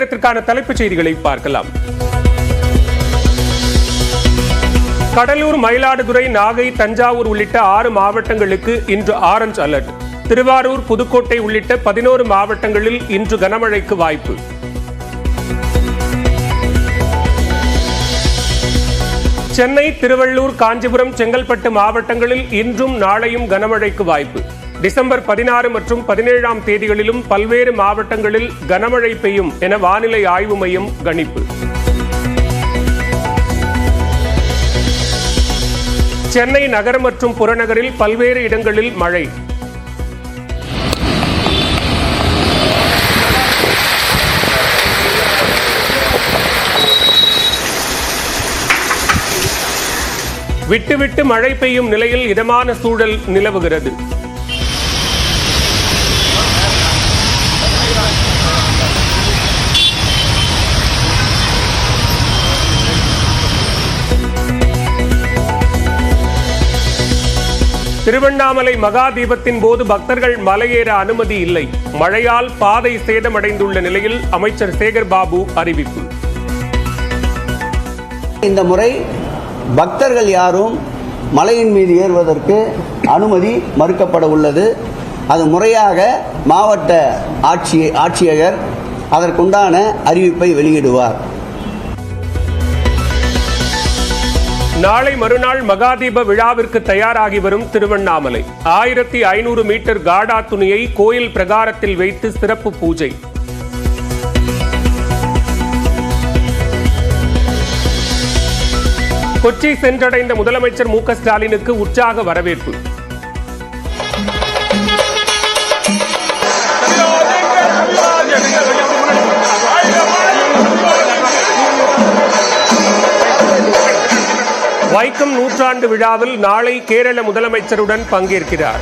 தலைப்புச் செய்திகளை பார்க்கலாம். கடலூர், மயிலாடுதுறை, நாகை, தஞ்சாவூர் உள்ளிட்ட 6 மாவட்டங்களுக்கு இன்று ஆரஞ்ச் அலர்ட். திருவாரூர், புதுக்கோட்டை உள்ளிட்ட 11 மாவட்டங்களில் இன்று கனமழைக்கு வாய்ப்பு. சென்னை, திருவள்ளூர், காஞ்சிபுரம், செங்கல்பட்டு மாவட்டங்களில் இன்றும் நாளையும் கனமழைக்கு வாய்ப்பு. டிசம்பர் 16 மற்றும் 17ஆம் தேதிகளிலும் பல்வேறு மாவட்டங்களில் கனமழை பெய்யும் என வானிலை ஆய்வு மையம் கணிப்பு. சென்னை நகர் மற்றும் புறநகரில் பல்வேறு இடங்களில் மழை. விட்டுவிட்டு மழை பெய்யும் நிலையில் இதமான சூழல் நிலவுகிறது. திருவண்ணாமலை மகா தீபத்தின் போது பக்தர்கள் மலையேற அனுமதி இல்லை. மழையால் பாதை சேதமடைந்துள்ள நிலையில் அமைச்சர் சேகர் பாபு அறிவிப்பு. இந்த முறை பக்தர்கள் யாரும் மலையின் மீது ஏறுவதற்கு அனுமதி மறுக்கப்பட உள்ளது. அது முறையாக மாவட்ட ஆட்சியர் அதற்குண்டான அறிவிப்பை வெளியிடுவார். நாளை மறுநாள் மகாதீப விழாவிற்கு தயாராகி வரும் திருவண்ணாமலை 1500 மீட்டர் காடா துணியை கோயில் பிரகாரத்தில் வைத்து சிறப்பு பூஜை. கொச்சி சென்றடைந்த முதலமைச்சர் மு க ஸ்டாலினுக்கு உற்சாக வரவேற்பு. வைக்கம் நூற்றாண்டு விழாவில் நாளை கேரள முதலமைச்சருடன் பங்கேற்கிறார்.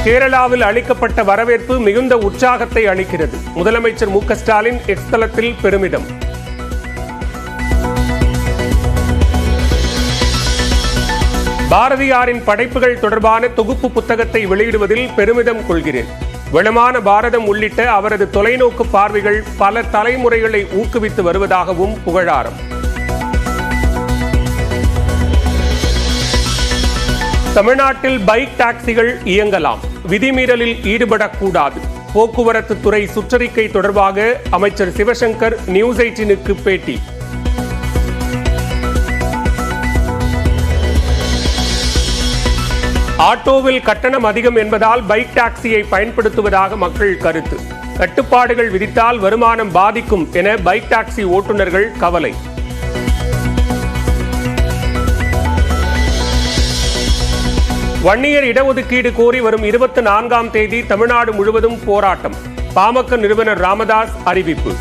கேரளாவில் அளிக்கப்பட்ட வரவேற்பு மிகுந்த உற்சாகத்தை அளிக்கிறது. முதலமைச்சர் மு க ஸ்டாலின் எக்ஸ் தளத்தில் பெருமிதம். பாரதியாரின் படைப்புகள் தொடர்பான தொகுப்பு புத்தகத்தை வெளியிடுவதில் பெருமிதம் கொள்கிறேன். வளமான பாரதம் உள்ளிட்ட அவரது தொலைநோக்கு பார்வைகள் பல தலைமுறைகளை ஊக்குவித்து வருவதாகவும் புகழாரம். தமிழ்நாட்டில் பைக் டாக்ஸிகள் இயங்கலாம், விதிமீறலில் ஈடுபடக்கூடாது. போக்குவரத்து துறை சுற்றறிக்கை தொடர்பாக அமைச்சர் சிவசங்கர் நியூஸ் 18க்கு பேட்டி. ஆட்டோவில் கட்டணம் அதிகம் என்பதால் பைக் டாக்ஸியை பயன்படுத்துவதாக மக்கள் கருத்து. கட்டுப்பாடுகள் விதித்தால் வருமானம் பாதிக்கும் என பைக் டாக்ஸி ஓட்டுநர்கள் கவலை. வன்னியர் இடஒதுக்கீடு கோரி வரும் 24ஆம் தேதி தமிழ்நாடு முழுவதும் போராட்டம். பாமக நிறுவனர் ராமதாஸ் அறிவிப்பு.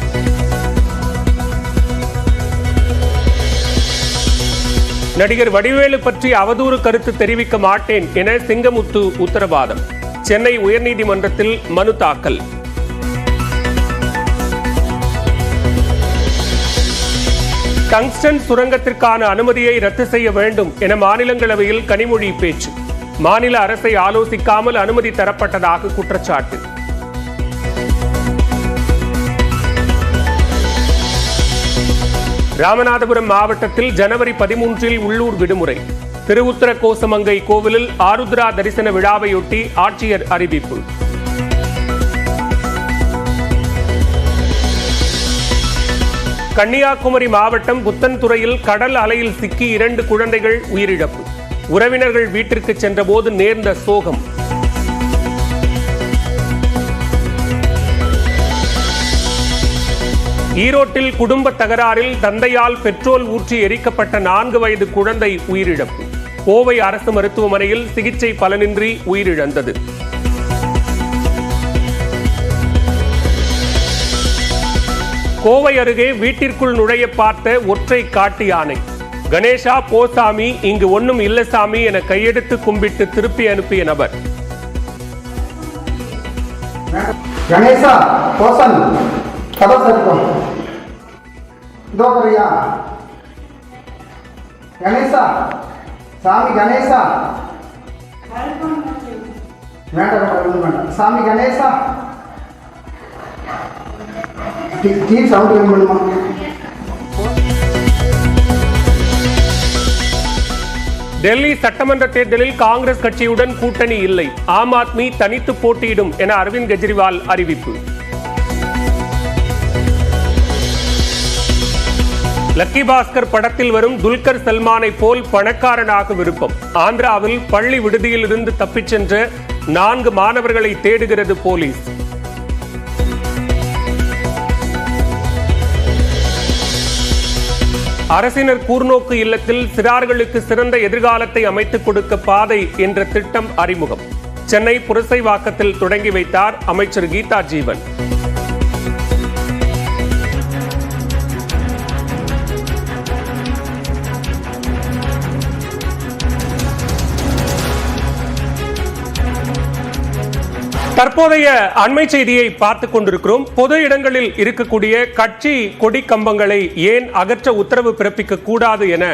நடிகர் வடிவேலு பற்றி அவதூறு கருத்து தெரிவிக்க மாட்டேன் என சிங்கமுத்து உத்தரவாதம். சென்னை உயர்நீதிமன்றத்தில் மனு தாக்கல். டங்ஸ்டன் சுரங்கத்திற்கான அனுமதியை ரத்து செய்ய வேண்டும் என மாநிலங்களவையில் கனிமொழி பேச்சு. மாநில அரசை ஆலோசிக்காமல் அனுமதி தரப்பட்டதாக குற்றச்சாட்டு. ராமநாதபுரம் மாவட்டத்தில் ஜனவரி 13 உள்ளூர் விடுமுறை. திருவுத்தர கோசமங்கை கோவிலில் ஆருத்ரா தரிசன விழாவையொட்டி ஆட்சியர் அறிவிப்பு. கன்னியாகுமரி மாவட்டம் புத்தன்துறையில் கடல் அலையில் சிக்கி 2 குழந்தைகள் உயிரிழப்பு. உறவினர்கள் வீட்டிற்கு சென்றபோது நேர்ந்த சோகம். ஈரோட்டில் குடும்ப தகராறில் தந்தையால் பெட்ரோல் ஊற்றி எரிக்கப்பட்ட 4 வயது குழந்தை உயிரிழப்பு. கோவை அரசு மருத்துவமனையில் சிகிச்சை பலனின்றி உயிரிழந்தது. கோவை அருகே வீட்டிற்குள் நுழைய பார்த்த ஒற்றை காட்டு யானை. கணேசா போசாமி, இங்கு ஒன்னும் இல்ல சாமி என கையெடுத்து கும்பிட்டு திருப்பி அனுப்பிய நபர். கணேசா போசன் கதை சரிப்போம் இதோ கரியா கணேசா சாமி கணேசா வேண்டாம். சாமி கணேசா டீ சவுண்ட் பண்ணுமா? டெல்லி சட்டமன்ற தேர்தலில் காங்கிரஸ் கட்சியுடன் கூட்டணி இல்லை, ஆம் ஆத்மி தனித்து போட்டியிடும் என அரவிந்த் கெஜ்ரிவால் அறிவிப்பு. லக்கி பாஸ்கர் படத்தில் வரும் துல்கர் சல்மானை போல் பணக்காரனாக விருப்பம். ஆந்திராவில் பள்ளி விடுதியில் இருந்து தப்பிச் சென்ற 4 மாணவர்களை தேடுகிறது போலீஸ். அரசினர் கூர்நோக்கு இல்லத்தில் சிறார்களுக்கு சிறந்த எதிர்காலத்தை அமைத்துக் கொடுக்க பாதை என்ற திட்டம் அறிமுகம். சென்னை புரசைவாக்கத்தில் தொடங்கி வைத்தார் அமைச்சர் கீதா ஜீவன். தற்போதைய அண்மை செய்தியை பார்த்துக் கொண்டிருக்கிறோம். பொது இடங்களில் இருக்கக்கூடிய கட்சி கொடி கம்பங்களை ஏன் அகற்ற உத்தரவு பிறப்பிக்க கூடாது என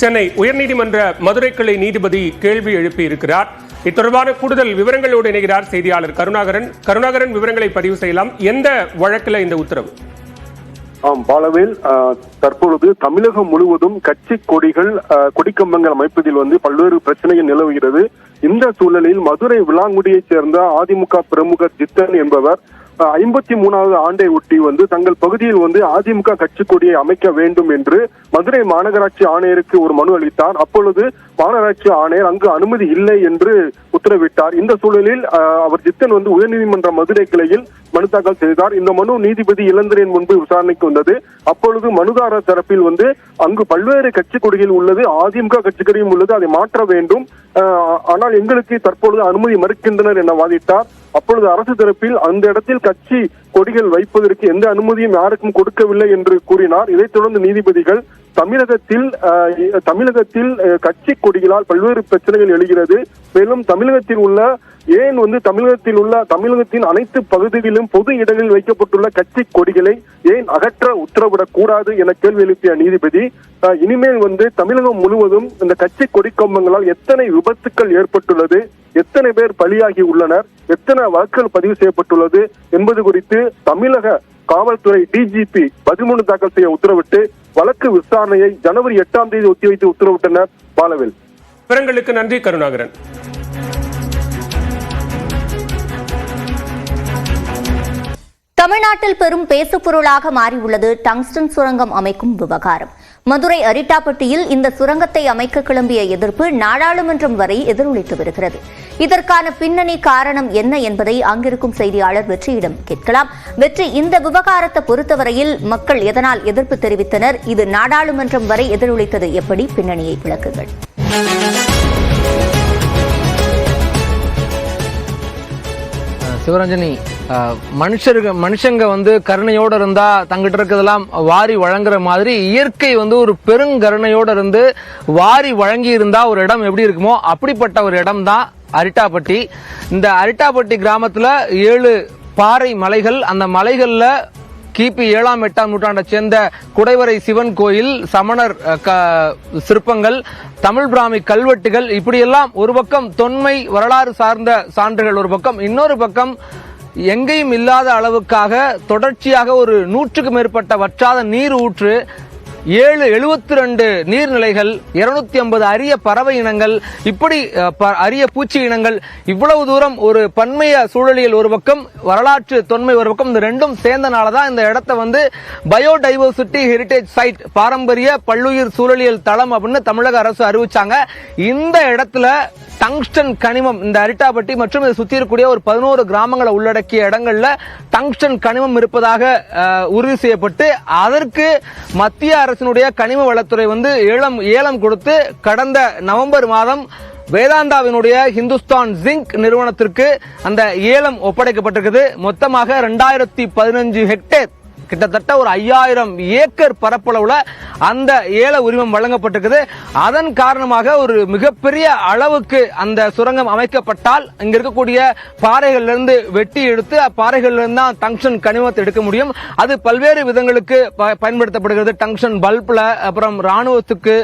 சென்னை உயர்நீதிமன்ற மதுரை கிளை நீதிபதி கேள்வி எழுப்பியிருக்கிறார். இத்தொடர்பான கூடுதல் விவரங்களோடு இணைகிறார் செய்தியாளர் கருணாகரன். கருணாகரன், விவரங்களை பதிவு செய்யலாம். எந்த வழக்கில் இந்த உத்தரவு? பாலவேல், தற்பொழுது தமிழகம் முழுவதும் கட்சி கொடிகள் கொடிக்கம்பங்கள் அமைப்பதில் பல்வேறு பிரச்சனைகள் நிலவுகிறது. இந்த சூழலில் மதுரை விளாங்குடியைச் சேர்ந்த அதிமுக பிரமுகர் ஜித்தன் என்பவர் 53வது ஆண்டை ஒட்டி தங்கள் பகுதியில் அதிமுக கட்சி கொடியை அமைக்க வேண்டும் என்று மதுரை மாநகராட்சி ஆணையருக்கு ஒரு மனு அளித்தார். அப்பொழுது மாநகராட்சி ஆணையர் அங்கு அனுமதி இல்லை என்று உத்தரவிட்டார். இந்த சூழலில் அவர் ஜித்தன் உயர்நீதிமன்ற மதுரை கிளையில் மனு தாக்கல் செய்தார். இந்த மனு நீதிபதி இளந்திரன் முன்பு விசாரணைக்கு வந்தது. அப்பொழுது மனுதாரர் தரப்பில் அங்கு பல்வேறு கட்சி கொடிகள் உள்ளது, அதிமுக கட்சி கொடியும் உள்ளது, அதை மாற்ற வேண்டும், ஆனால் எங்களுக்கு தற்பொழுது அனுமதி மறுக்கின்றனர் என வாதிட்டார். அப்பொழுது அரசு தரப்பில் அந்த இடத்தில் கட்சி கொடிகள் வைப்பதற்கு எந்த அனுமதியும் யாருக்கும் கொடுக்கவில்லை என்று கூறினார். இதைத் தொடர்ந்து நீதிபதிகள் தமிழகத்தில் கட்சி கொடிகளால் பல்வேறு பிரச்சனைகள் எழுகிறது, மேலும் தமிழகத்தில் உள்ள ஏன் தமிழகத்தின் அனைத்து பகுதிகளிலும் பொது இடங்களில் வைக்கப்பட்டுள்ள கட்சி கொடிகளை ஏன் அகற்ற உத்தரவிடக் கூடாது என கேள்வி எழுப்பிய நீதிபதி, இனிமேல் தமிழகம் முழுவதும் இந்த கட்சி கொடிக்கம்பங்களால் எத்தனை விபத்துக்கள் ஏற்பட்டுள்ளது, எத்தனை பேர் பலியாகி உள்ளனர், எத்தனை வழக்குகள் பதிவு செய்யப்பட்டுள்ளது என்பது குறித்து தமிழக காவல்துறை டிஜிபி பதில்மனு தாக்கல் செய்ய உத்தரவிட்டு வழக்கு விசாரணையை ஜனவரி 8ஆம் தேதி ஒத்திவைத்து உத்தரவிட்டனர். பாலவேல், விவரங்களுக்கு நன்றி கருணாகரன். தமிழ்நாட்டில் பெரும் பேசுபொருளாக மாறியுள்ளது டங்ஸ்டன் சுரங்கம் அமைக்கும் விவகாரம். மதுரை அரிட்டாப்பட்டியில் இந்த சுரங்கத்தை அமைக்க கிளம்பிய எதிர்ப்பு நாடாளுமன்றம் வரை எதிரொலித்து வருகிறது. இதற்கான பின்னணி காரணம் என்ன என்பதை அங்கிருக்கும் செய்தியாளர் வெற்றியிடம் கேட்கலாம். வெற்றி, இந்த விவகாரத்தை பொறுத்தவரையில் மக்கள் எதனால் எதிர்ப்பு தெரிவித்தனர்? இது நாடாளுமன்றம் வரை எதிரொலித்தது எப்படி? பின்னணியை விளக்குங்கள். சிவரஞ்சனி, மனுஷங்க கருணையோடு இருந்தா தங்கிட்ட இருக்கிறதெல்லாம் வாரி வழங்குற மாதிரி இயற்கை ஒரு பெருங்கருணையோடு இருந்து வாரி வழங்கி இருந்தா ஒரு இடம் எப்படி இருக்குமோ அப்படிப்பட்ட ஒரு இடம் தான் அரிட்டாப்பட்டி. இந்த அரிட்டாப்பட்டி கிராமத்துல 7 பாறை மலைகள், அந்த மலைகள்ல கிபி 7ஆம் 8ஆம் நூற்றாண்டை சேர்ந்த குடைவரை சிவன் கோயில், சமணர் சிற்பங்கள், தமிழ் பிராமி கல்வெட்டுகள், இப்படியெல்லாம் ஒரு பக்கம் தொன்மை வரலாறு சார்ந்த சான்றுகள் ஒரு பக்கம், இன்னொரு பக்கம் எங்கேயும் இல்லாத அளவுக்காக தொடர்ச்சியாக ஒரு 100க்கும் மேற்பட்ட வற்றாத நீர் ஊற்று, 72 நீர்நிலைகள், 250 அரிய பறவை இனங்கள், இப்படி அரிய பூச்சி இனங்கள், இவ்வளவு தூரம் ஒரு பன்மைய சூழலியல் ஒரு பக்கம், வரலாற்று தொன்மை ஒரு பக்கம், இந்த ரெண்டும் சேர்ந்தனாலதான் இந்த இடத்தை பயோடைவர்சிட்டி ஹெரிடேஜ் சைட், பாரம்பரிய பல்லுயிர் சூழலியல் தளம் அப்படின்னு தமிழக அரசு அறிவிச்சாங்க. இந்த இடத்துல டங்ஸ்டன் கனிமம், இந்த அரிட்டாப்பட்டி மற்றும் இதை சுத்தி இருக்கக்கூடிய ஒரு 11 கிராமங்களை உள்ளடக்கிய இடங்கள்ல டங்ஸ்டன் கனிமம் இருப்பதாக உறுதி செய்யப்பட்டு அதற்கு மத்திய அரசினுடைய கனிம வளத்துறை ஏலம் கொடுத்து கடந்த நவம்பர் மாதம் வேதாந்தாவினுடைய ஹிந்துஸ்தான் ஜிங்க் நிறுவனத்திற்கு அந்த ஏலம் ஒப்படைக்கப்பட்டிருக்கிறது. மொத்தமாக 2015 ஹெக்டேர் கிட்டத்தட்ட ஒரு 5000 ஏக்கர் பரப்பளவுல அந்த ஏல உரிமம் வழங்கப்பட்டிருக்குது. அதன் காரணமாக ஒரு மிகப்பெரிய அளவுக்கு அந்த சுரங்கம் அமைக்கப்பட்டால் இங்க இருக்கக்கூடிய பாறைகள்ல இருந்து வெட்டி எடுத்து பாறைகள்ல இருந்து தான் டங்ஸ்டன் கனிமத்தை எடுக்க முடியும். அது பல்வேறு விதங்களுக்கு பயன்படுத்தப்படுகிறது. டங்ஸ்டன் பல்ப்ல, அப்புறம் ராணுவத்துக்கு,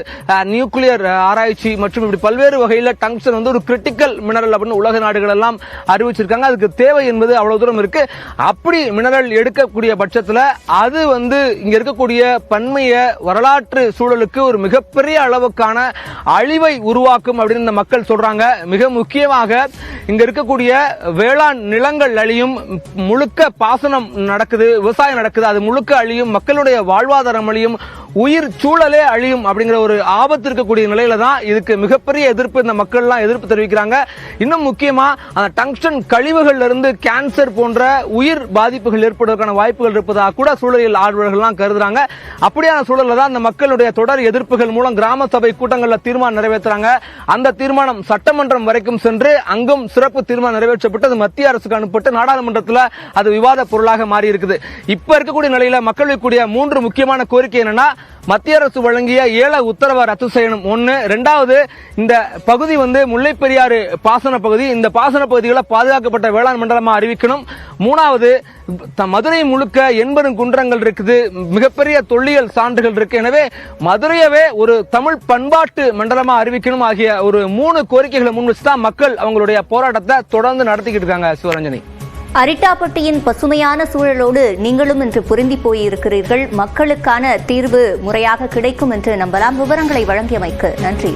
நியூக்ளியர் ஆராய்ச்சி மற்றும் இப்படி பல்வேறு வகையில் டங்ஸ்டன் வந்து ஒரு கிரிட்டிக்கல் மினரல் அப்படின்னு உலக நாடுகள் எல்லாம் அறிவிச்சிருக்காங்க. அதுக்கு தேவை என்பது அவ்வளவு தூரம் இருக்கு. அப்படி மினரல் எடுக்கக்கூடிய பட்சத்தில் அது வந்து இங்க இருக்கக்கூடிய பன்மைய வரலாற்று சூழலுக்கு ஒரு மிகப்பெரிய அளவுக்கான அழிவை உருவாக்கும் அப்படின்னு இந்த மக்கள் சொல்றாங்க. மிக முக்கியமாக இங்க இருக்கக்கூடிய வேளாண் நிலங்கள் அழியும், முழுக்க பாசனம் நடக்குது, விவசாயம் நடக்குது, அது முழுக்க அழியும், மக்களுடைய வாழ்வாதாரம் அழியும், உயிர் சூழலே அழியும் அப்படிங்கிற ஒரு ஆபத்து இருக்கக்கூடிய நிலையில தான் இதுக்கு மிகப்பெரிய எதிர்ப்பு இந்த மக்கள் எல்லாம் எதிர்ப்பு தெரிவிக்கிறாங்க. இன்னும் முக்கியமா அந்த டங்ஸ்டன் கழிவுகள்ல இருந்து கேன்சர் போன்ற உயிர் பாதிப்புகள் ஏற்படுவதற்கான வாய்ப்புகள் இருப்பதாக கூட சூழலியல் ஆர்வலர்கள் எல்லாம் கருதுறாங்க. அப்படியான சூழல்ல தான் இந்த மக்களுடைய தொடர் எதிர்ப்புகள் மூலம் கிராம சபை கூட்டங்களில் தீர்மானம் நிறைவேற்றுறாங்க. அந்த தீர்மானம் சட்டமன்றம் வரைக்கும் சென்று அங்கும் சிறப்பு தீர்மானம் நிறைவேற்றப்பட்டு அது மத்திய அரசுக்கு அனுப்பப்பட்டு நாடாளுமன்றத்தில் அது விவாத பொருளாக மாறி இருக்குது. இப்ப இருக்கக்கூடிய நிலையில மக்கள் வைக்கக்கூடிய 3 முக்கியமான கோரிக்கை என்னன்னா, மத்திய அரசு வழங்கிய ஏல உத்தரவை ரத்து செய்யணும் ஒன்று. இரண்டாவது, இந்த பகுதி வந்து முல்லை பெரியாறு பாசன பகுதி, இந்த பாசன பகுதிகளை பாதுகாக்கப்பட்ட வேளாண் மண்டலமா அறிவிக்கணும். மூணாவது, மதுரை முழுக்க 80 குன்றங்கள் இருக்குது, மிகப்பெரிய தொல்லியல் சான்றுகள் இருக்கு. எனவே மதுரையவே ஒரு தமிழ் பண்பாட்டு மண்டலமா அறிவிக்கணும் ஆகிய ஒரு 3 கோரிக்கைகளை முன் வச்சுதான் மக்கள் அவங்களுடைய போராட்டத்தை தொடர்ந்து நடத்திக்கிட்டு இருக்காங்க. சிவரஞ்சனி, அரிட்டாப்பட்டியின் பசுமையான சூழலோடு நீங்களும் இன்று பொருந்தி போயிருக்கிறீர்கள். மக்களுக்கான தீர்வு முறையாக கிடைக்கும் என்று நம்பலாம். விவரங்களை வழங்கியமைக்கு நன்றி.